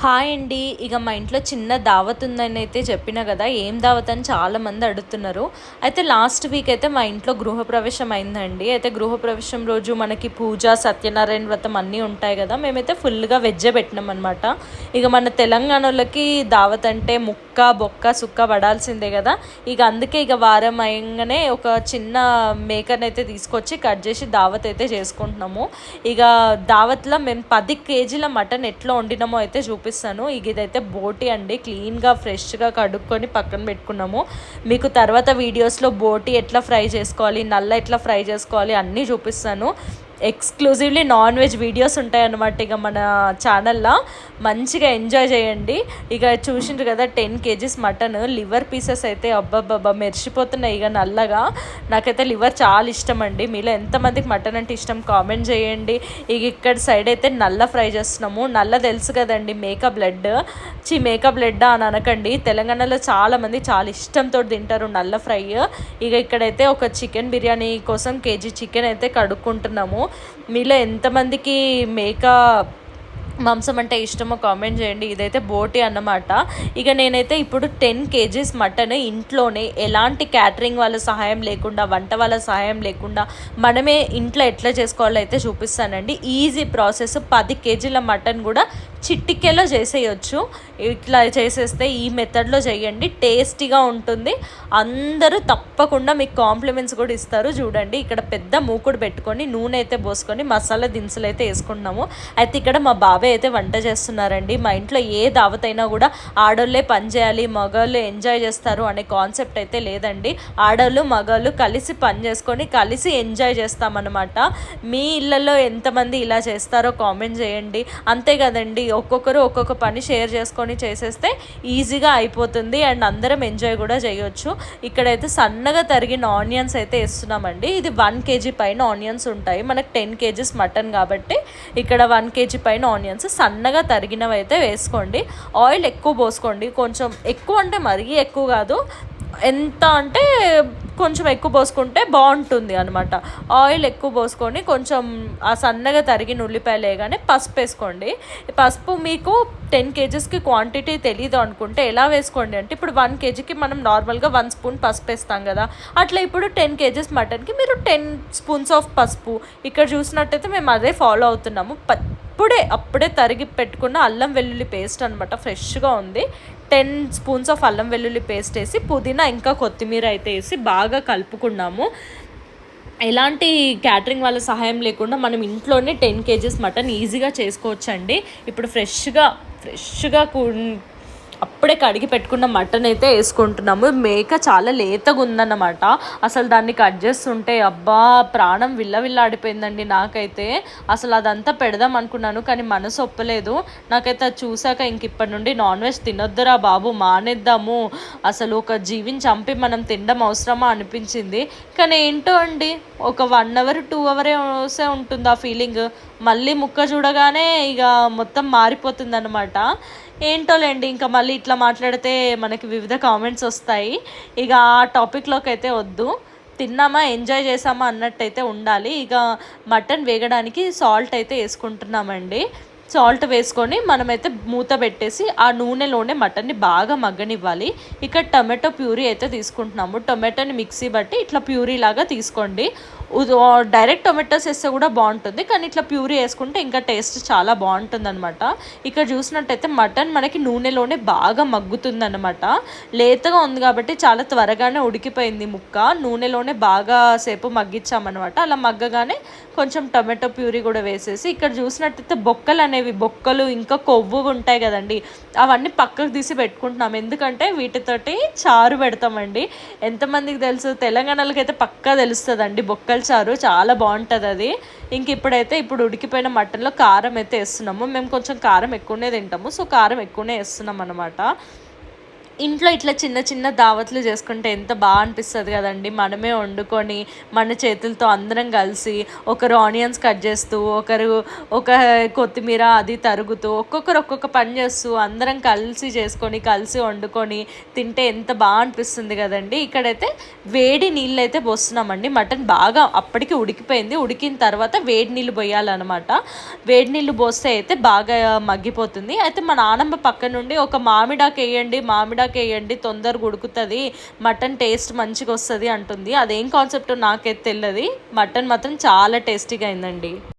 Hi అండి. ఇక మా ఇంట్లో చిన్న దావత్ ఉందని అయితే చెప్పిన కదా, ఏం దావత్ అని చాలామంది అడుగుతున్నారు. అయితే లాస్ట్ వీక్ అయితే మా ఇంట్లో గృహప్రవేశం అయిందండి. అయితే గృహప్రవేశం రోజు మనకి పూజ, సత్యనారాయణ వ్రతం అన్నీ ఉంటాయి కదా, మేమైతే ఫుల్గా వెజ్జే పెట్టినాం అనమాట. ఇక మన తెలంగాణలోకి దావత్ అంటే ముక్క బొక్క సుక్క పడాల్సిందే కదా. ఇక అందుకే ఇక వారం అయ్యంగానే ఒక చిన్న మేకర్ని అయితే తీసుకొచ్చి కట్ చేసి దావత్ అయితే చేసుకుంటున్నాము. ఇక దావత్లో మేము 10 కేజీల మటన్ ఎట్లా వండినామో అయితే చూపిస్తాను. ఇదైతే బోటి అండి, క్లీన్గా ఫ్రెష్గా కడుక్కొని పక్కన పెట్టుకున్నాము. మీకు తర్వాత వీడియోస్లో బోటి ఎట్లా ఫ్రై చేసుకోవాలి, నల్ల ఎట్లా ఫ్రై చేసుకోవాలి అన్నీ చూపిస్తాను. ఎక్స్క్లూజివ్లీ నాన్ వెజ్ వీడియోస్ ఉంటాయన్నమాట ఇక మన ఛానల్లో. మంచిగా ఎంజాయ్ చేయండి. ఇక చూసిండ్రు కదా 10 కేజీస్ మటన్, లివర్ పీసెస్ అయితే అబ్బబ్బబ్బా మెరిసిపోతున్నాయి ఇక నల్లగా. నాకైతే లివర్ చాలా ఇష్టం అండి. మీలో ఎంతమందికి మటన్ అంటే ఇష్టం కామెంట్ చేయండి. ఇక ఇక్కడ సైడ్ అయితే నల్ల ఫ్రై చేస్తున్నాము. నల్ల తెలుసు కదండి, మేక బ్లడ్. మేక బ్లడ్ అని అనకండి, తెలంగాణలో చాలామంది చాలా ఇష్టంతో తింటారు నల్ల ఫ్రై. ఇక ఇక్కడైతే ఒక చికెన్ బిర్యానీ కోసం కేజీ చికెన్ అయితే కడుక్కుంటున్నాము. మీలో ఎంతమందికి మేక మాంసం అంటే ఇష్టమో కామెంట్ చేయండి. ఇదైతే బోటి అన్నమాట. ఇక నేనైతే ఇప్పుడు 10 కేజీస్ మటన్ ఇంట్లోనే ఎలాంటి క్యాటరింగ్ వాళ్ళ సహాయం లేకుండా, వంట వాళ్ళ సహాయం లేకుండా మనమే ఇంట్లో ఎట్లా చేసుకోవాలో అయితే చూపిస్తానండి. Easy process. 10 కేజీల మటన్ కూడా చిట్టికెలో చేసేయచ్చు. ఇట్లా చేసేస్తే ఈ మెథడ్లో చేయండి, టేస్టీగా ఉంటుంది. అందరూ తప్పకుండా మీకు కాంప్లిమెంట్స్ కూడా ఇస్తారు. చూడండి, ఇక్కడ పెద్ద మూకుడు పెట్టుకొని నూనె అయితే పోసుకొని మసాలా దినుసులు అయితే వేసుకుంటున్నాము. అయితే ఇక్కడ మా బాబాయ్ అయితే వంట చేస్తున్నారండి. మా ఇంట్లో ఏ దావత్ అయినా కూడా ఆడోళ్ళే పని చేయాలి, మగవాళ్ళు ఎంజాయ్ చేస్తారు అనే కాన్సెప్ట్ అయితే లేదండి. ఆడోళ్ళు మగవాళ్ళు కలిసి పని చేసుకొని కలిసి ఎంజాయ్ చేస్తామన్నమాట. మీ ఇళ్ళల్లో ఎంతమంది ఇలా చేస్తారో కామెంట్ చేయండి. అంతే కదండి, ఒక్కొక్కరు ఒక్కొక్క పని షేర్ చేసుకొని చేసేస్తే ఈజీగా అయిపోతుంది అండ్ అందరం ఎంజాయ్ కూడా చేయొచ్చు. ఇక్కడైతే సన్నగా తరిగిన ఆనియన్స్ అయితే వేస్తున్నామండి. ఇది 1 కేజీ పైన ఆనియన్స్ ఉంటాయి. మనకు 10 కేజీస్ మటన్ కాబట్టి ఇక్కడ 1 కేజీ పైన ఆనియన్స్ సన్నగా తరిగినవి అయితే వేసుకోండి. ఆయిల్ ఎక్కువ పోసుకోండి, కొంచెం ఎక్కువ అంటే మరీ ఎక్కువ కాదు, ఎంత అంటే కొంచెం ఎక్కువ పోసుకుంటే బాగుంటుంది అనమాట. ఆయిల్ ఎక్కువ పోసుకొని కొంచెం ఆ సన్నగా తరిగిన ఉల్లిపాయలు వేయగానే పసుపు వేసుకోండి. పసుపు మీకు 10 కేజీస్కి క్వాంటిటీ తెలీదు అనుకుంటే ఎలా వేసుకోండి అంటే, ఇప్పుడు 1 కేజీకి మనం నార్మల్గా 1 స్పూన్ పసుపు వేస్తాం కదా, అట్లా ఇప్పుడు 10 కేజీస్ మటన్కి మీరు 10 స్పూన్స్ ఆఫ్ పసుపు. ఇక్కడ చూసినట్టయితే మేము అదే ఫాలో అవుతున్నాము. అప్పుడే తరిగి పెట్టుకున్న అల్లం వెల్లుల్లి పేస్ట్ అనమాట, ఫ్రెష్గా ఉంది. 10 స్పూన్స్ ఆఫ్ అల్లం వెల్లుల్లి పేస్ట్ వేసి పుదీనా ఇంకా కొత్తిమీర అయితే వేసి బాగా కలుపుకున్నాము. ఎలాంటి క్యాటరింగ్ వాళ్ళ సహాయం లేకుండా మనం ఇంట్లోనే 10 కేజీస్ మటన్ ఈజీగా చేసుకోవచ్చండి. ఇప్పుడు ఫ్రెష్గా అప్పుడే కడిగి పెట్టుకున్న మటన్ అయితే వేసుకుంటున్నాము. మేక చాలా లేతగా ఉందన్నమాట. అసలు దాన్ని కట్ చేస్తుంటే అబ్బా ప్రాణం విల్లవిల్లాడిపోయిందండి నాకైతే. అసలు అదంతా పెడదాం అనుకున్నాను కానీ మనసు ఒప్పలేదు. నాకైతే అది చూసాక ఇప్పటి నుండి నాన్ వెజ్ తినొద్దురా బాబు, మానేద్దాము, అసలు ఒక జీవిని చంపి మనం తినడం అవసరమా అనిపించింది. కానీ ఏంటో అండి, ఒక 1 అవర్ 2 అవర్సే ఉంటుంది ఆ ఫీలింగ్. మళ్ళీ ముక్క చూడగానే ఇక మొత్తం మారిపోతుంది అనమాట. ఏంటోలేండి, ఇంకా మళ్ళీ ఇట్లా మాట్లాడితే మనకి వివిధ కామెంట్స్ వస్తాయి. ఇక ఆ టాపిక్లోకి అయితే వద్దు. తిన్నామా ఎంజాయ్ చేసామా అన్నట్టయితే ఉండాలి. ఇక మటన్ వేగడానికి సాల్ట్ అయితే వేసుకుంటున్నామండి. సాల్ట్ వేసుకొని మనమైతే మూత పెట్టేసి ఆ నూనెలోనే మటన్ని బాగా మగ్గనివ్వాలి. ఇక్కడ టొమాటో ప్యూరీ అయితే తీసుకుంటున్నాము. టొమాటోని మిక్సీ బట్టి ఇట్లా ప్యూరీ లాగా తీసుకోండి. డైరెక్ట్ టొమాటోస్ వేస్తే కూడా బాగుంటుంది, కానీ ఇట్లా ప్యూరీ వేసుకుంటే ఇంకా టేస్ట్ చాలా బాగుంటుంది అనమాట. ఇక్కడ చూసినట్టయితే మటన్ మనకి నూనెలోనే బాగా మగ్గుతుంది అనమాట. లేతగా ఉంది కాబట్టి చాలా త్వరగానే ఉడికిపోయింది ముక్క. నూనెలోనే బాగా సేపు మగ్గించామన్నమాట. అలా మగ్గగానే కొంచెం టొమాటో ప్యూరీ కూడా వేసేసి ఇక్కడ చూసినట్టయితే బొక్కలు ఇంకా కొవ్వు ఉంటాయి కదండి, అవన్నీ పక్కకు తీసి పెట్టుకుంటున్నాం. ఎందుకంటే వీటితోటి చారు పెడతామండి. ఎంతమందికి తెలుసు, తెలంగాణలోకి అయితే పక్కా తెలుస్తుందండి బొక్కల చారు, చాలా బాగుంటుంది అది. ఇప్పుడు ఉడికిపోయిన మటన్లో కారం అయితే వేస్తున్నాము. మేము కొంచెం కారం ఎక్కువనే తింటాము, సో కారం ఎక్కువనే వేస్తున్నాం అనమాట. ఇంట్లో ఇట్లా చిన్న చిన్న దావత్లు చేసుకుంటే ఎంత బాగా అనిపిస్తుంది కదండి. మనమే వండుకొని మన చేతులతో అందరం కలిసి ఒకరు ఆనియన్స్ కట్ చేస్తూ, ఒకరు ఒక కొత్తిమీర అది తరుగుతూ, ఒక్కొక్కరు ఒక్కొక్క పని చేస్తూ అందరం కలిసి చేసుకొని కలిసి వండుకొని తింటే ఎంత బాగా అనిపిస్తుంది కదండి. ఇక్కడైతే వేడి నీళ్ళు అయితే పోస్తున్నామండి. మటన్ బాగా అప్పటికి ఉడికిపోయింది. ఉడికిన తర్వాత వేడి నీళ్ళు పోయాలన్నమాట. వేడి నీళ్ళు పోస్తే అయితే బాగా మగ్గిపోతుంది. అయితే మా నానమ్మ పక్క నుండి ఒక మామిడాకు వేయండి తొందరగా ఉడుకుతుంది, మటన్ టేస్ట్ మంచిగా వస్తుంది అంటుంది. అదేం కాన్సెప్ట్ నాకైతే తెలియదు. మటన్ మాత్రం చాలా టేస్టీగా అయిందండి.